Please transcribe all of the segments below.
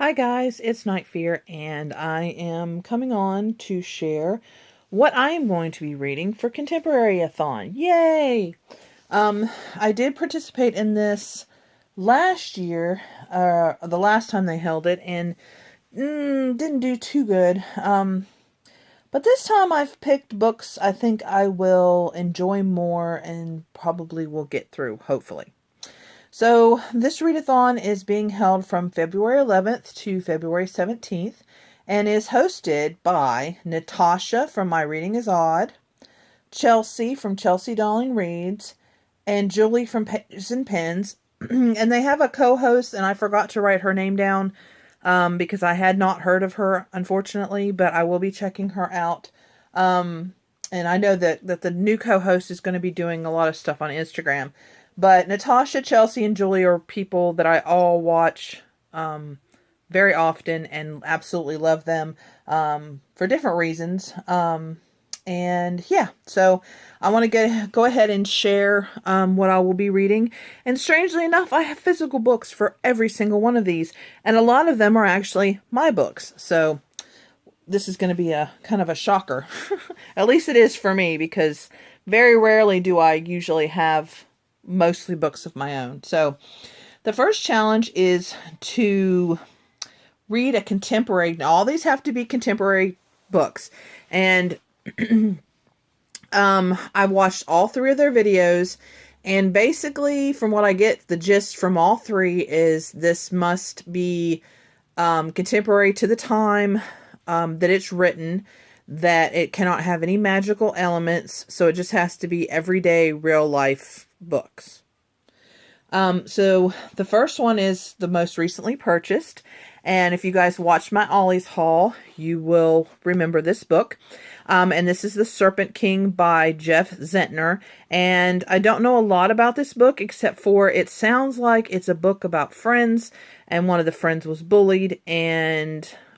Hi guys, it's Night Fear, and I am coming on to share what I am going to be reading for Contemporary-A-Thon. Yay! I did participate in this last year, the last time they held it, and didn't do too good. But this time I've picked books I think I will enjoy more and probably will get through, hopefully. So this readathon is being held from February 11th to February 17th and is hosted by Natasha from MyReadingIsOdd, Chelsea from ChelseaDolling Reads, and Julie from Pages and Pens. And they have a co-host, and I forgot to write her name down because I had not heard of her, unfortunately, but I will be checking her out. And I know that the new co-host is going to be doing a lot of stuff on Instagram. But Natasha, Chelsea, and Julie are people that I all watch very often and absolutely love them for different reasons. And yeah, so I want to go ahead and share what I will be reading. And strangely enough, I have physical books for every single one of these. And a lot of them are actually my books. So this is going to be a kind of a shocker. At least it is for me, because very rarely do I usually have mostly books of my own. So the first challenge is to read a contemporary. Now, all these have to be contemporary books. And I watched all three of their videos, and basically from what I get, the gist from all three is this must be contemporary to the time that it's written, that it cannot have any magical elements, so it just has to be everyday real life books. So the first one is the most recently purchased, and if you guys watched my Ollie's haul, you will remember this book. And this is The Serpent King by Jeff Zentner, and I don't know a lot about this book except for it sounds like it's a book about friends, and one of the friends was bullied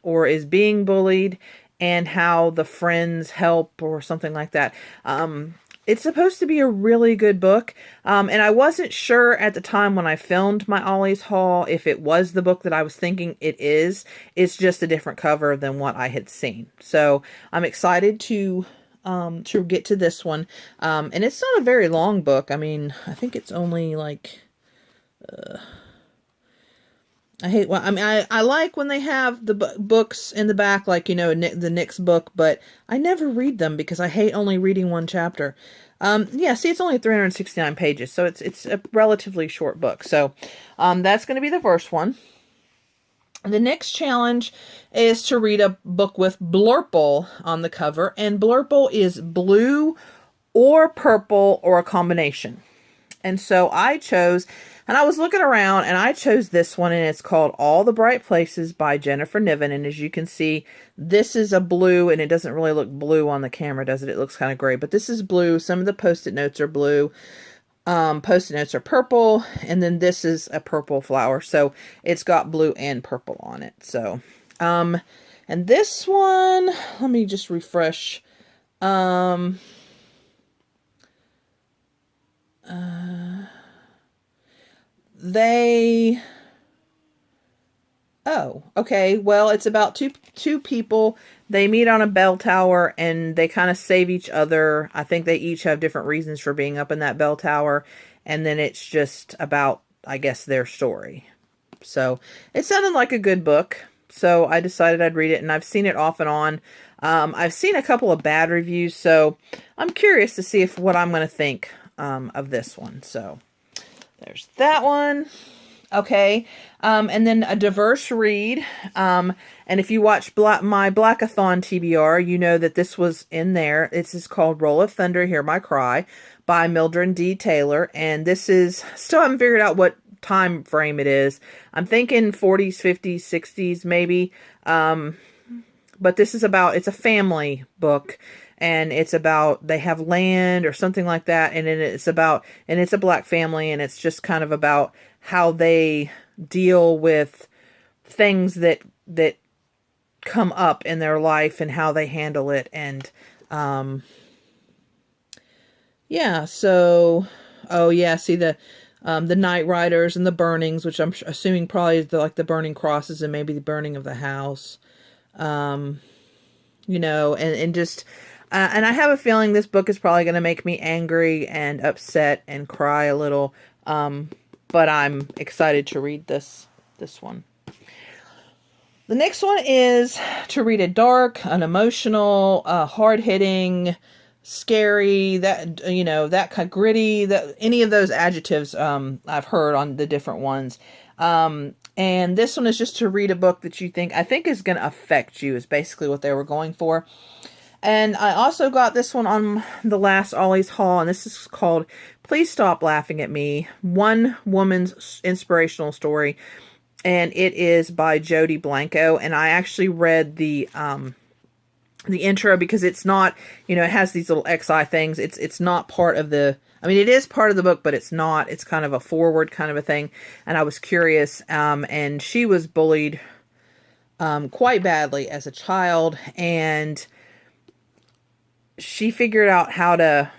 or is being bullied, and how the friends help or something like that. It's supposed to be a really good book, and I wasn't sure at the time when I filmed my Ollie's haul if it was the book that I was thinking it is. It's just a different cover than what I had seen. So I'm excited to get to this one, and it's not a very long book. I mean, I think it's only like... I like when they have the books in the back, like, you know, the Nick's book, but I never read them because I hate only reading one chapter. Yeah, see, it's only 369 pages, so it's a relatively short book. So, that's going to be the first one. The next challenge is to read a book with Blurple on the cover, and Blurple is blue or purple or a combination. And so I chose, and I was looking around, and I chose this one, and it's called All the Bright Places by Jennifer Niven. And as you can see, this is a blue, and it doesn't really look blue on the camera, does it? It looks kind of gray, but this is blue. Some of the Post-it notes are blue. Post-it notes are purple, and then this is a purple flower. So it's got blue and purple on it. So, and this one, let me just refresh. Oh, okay. Well, it's about two people. They meet on a bell tower, and they kind of save each other. I think they each have different reasons for being up in that bell tower. And then it's just about, I guess, their story. So it sounded like a good book. So I decided I'd read it, and I've seen it off and on. I've seen a couple of bad reviews, so I'm curious to see what I'm going to think of this one. So there's that one. Okay, and then a diverse read, and if you watch my Blackathon TBR, you know that this was in there. This is called Roll of Thunder, Hear My Cry by Mildred D. Taylor, and this is, still haven't figured out what time frame it is. I'm thinking 40s, 50s, 60s maybe, but this is about, it's a family book, and it's about, they have land or something like that, and then it's about, and it's a black family, and it's just kind of about how they deal with things that come up in their life and how they handle it. And yeah, so, oh yeah, see, the the Night Riders and the burnings, which I'm assuming probably is like the burning crosses and maybe the burning of the house. You know, and just, and I have a feeling this book is probably going to make me angry and upset and cry a little. But I'm excited to read this one. The next one is to read a dark, an emotional, hard-hitting, scary, that, you know, that kind of gritty, that any of those adjectives I've heard on the different ones. And this one is just to read a book that I think is going to affect you, is basically what they were going for. And I also got this one on the last Ollie's haul, and this is called Please Stop Laughing at Me, One Woman's Inspirational Story. And it is by Jody Blanco. And I actually read the intro because it's not, you know, it has these little XI things. It's not part of the, I mean, it is part of the book, but it's not. It's kind of a forward kind of a thing. And I was curious. And she was bullied quite badly as a child. And she figured out how to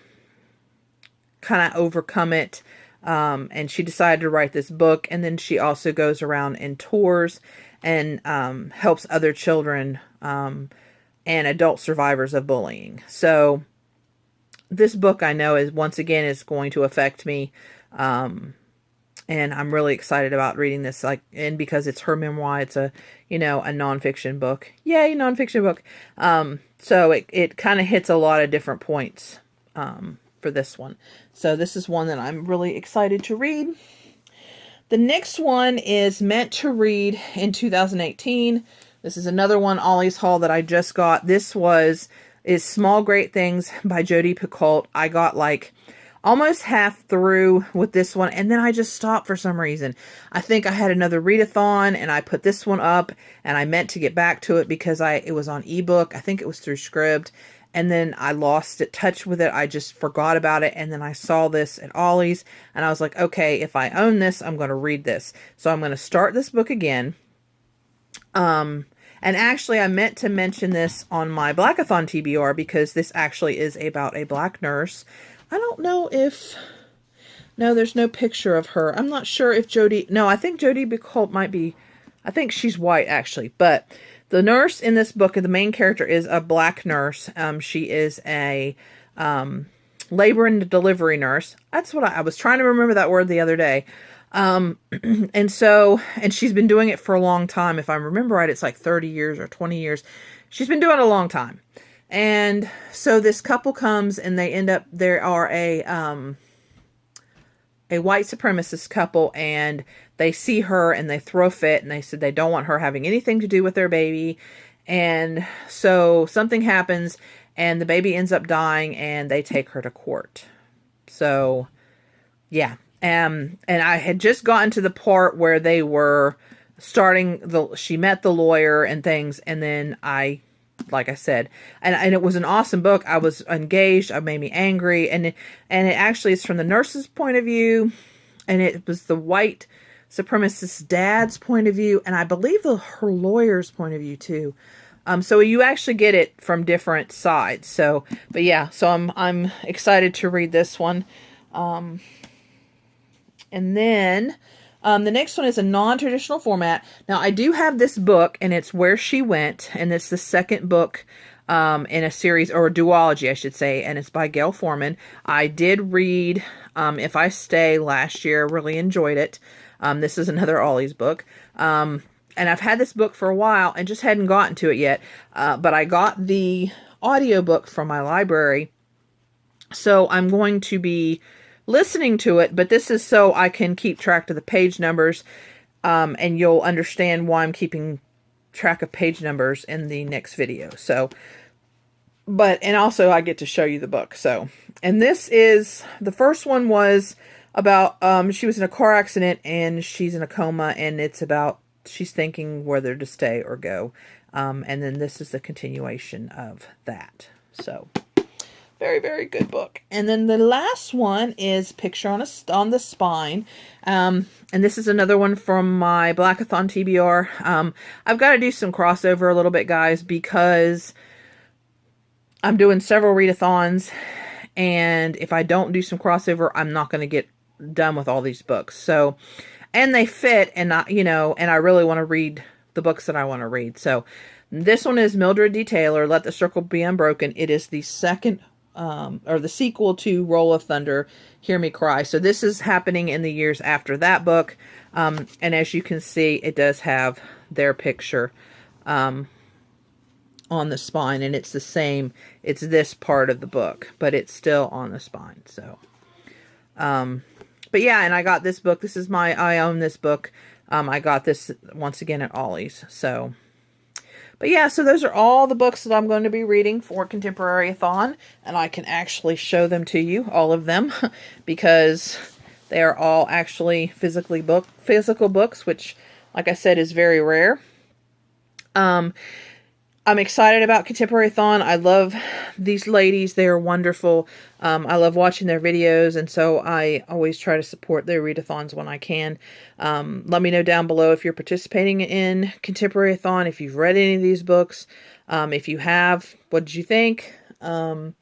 kind of overcome it. And she decided to write this book. And then she also goes around and tours and helps other children and adult survivors of bullying. So this book, I know, is once again is going to affect me. And I'm really excited about reading this, and because it's her memoir, it's a, you know, a nonfiction book. Yay, nonfiction book. So it kind of hits a lot of different points for this one. So this is one that I'm really excited to read. The next one is meant to read in 2018. This is another one, Ollie's haul, that I just got. This is Small Great Things by Jodi Picoult. I got like almost half through with this one, and then I just stopped for some reason. I think I had another readathon, and I put this one up, and I meant to get back to it because it was on ebook. I think it was through Scribd, and then I lost touch with it. I just forgot about it, and then I saw this at Ollie's, and I was like, okay, if I own this, I'm going to read this. So I'm going to start this book again. And actually, I meant to mention this on my Blackathon TBR because this actually is about a black nurse. I don't know if... No, there's no picture of her. I'm not sure if Jodi... No, I think Jodi Picoult might be... I think she's white, actually. But the nurse in this book, the main character, is a black nurse. She is a labor and delivery nurse. That's what I was trying to remember that word the other day. And she's been doing it for a long time. If I remember right, it's like 30 years or 20 years. She's been doing it a long time. And so this couple comes and they are a white supremacist couple, and they see her and they throw a fit, and they said they don't want her having anything to do with their baby. And so something happens and the baby ends up dying, and they take her to court. So yeah. And I had just gotten to the part where they were she met the lawyer and things. And then like I said, and it was an awesome book. I was engaged. It made me angry. And it actually is from the nurse's point of view. And it was the white supremacist dad's point of view. And I believe her lawyer's point of view too. So you actually get it from different sides. So, but yeah, so I'm excited to read this one. And then the next one is a non-traditional format. Now, I do have this book, and it's Where She Went, and it's the second book in a series, or a duology, I should say, and it's by Gail Forman. I did read If I Stay last year, really enjoyed it. This is another Ollie's book. And I've had this book for a while and just hadn't gotten to it yet. But I got the audiobook from my library, so I'm going to be listening to it, but this is so I can keep track of the page numbers, and you'll understand why I'm keeping track of page numbers in the next video. So, and also I get to show you the book. So, and this is, the first one was about, she was in a car accident and she's in a coma, and it's about, she's thinking whether to stay or go. And then this is the continuation of that. So, very, very good book. And then the last one is Picture on the Spine. And this is another one from my Blackathon TBR. I've got to do some crossover a little bit, guys, because I'm doing several readathons. And if I don't do some crossover, I'm not going to get done with all these books. So, and they fit, and and I really want to read the books that I want to read. So this one is Mildred D. Taylor, Let the Circle Be Unbroken. It is the second, or the sequel to Roll of Thunder, Hear Me Cry. So this is happening in the years after that book. And as you can see, it does have their picture on the spine, and it's the same. It's this part of the book, but it's still on the spine. So, but yeah, and I got this book. This is I own this book. I got this once again at Ollie's. So, but yeah, so those are all the books that I'm going to be reading for Contemporary-A-Thon, and I can actually show them to you, all of them, because they are all actually physical books, which, like I said, is very rare. I'm excited about Contemporary-A-Thon. I love these ladies. They are wonderful. I love watching their videos, and so I always try to support their readathons when I can. Let me know down below if you're participating in Contemporary-A-Thon, if you've read any of these books. If you have, what did you think? And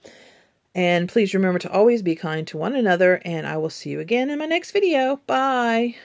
please remember to always be kind to one another, and I will see you again in my next video. Bye!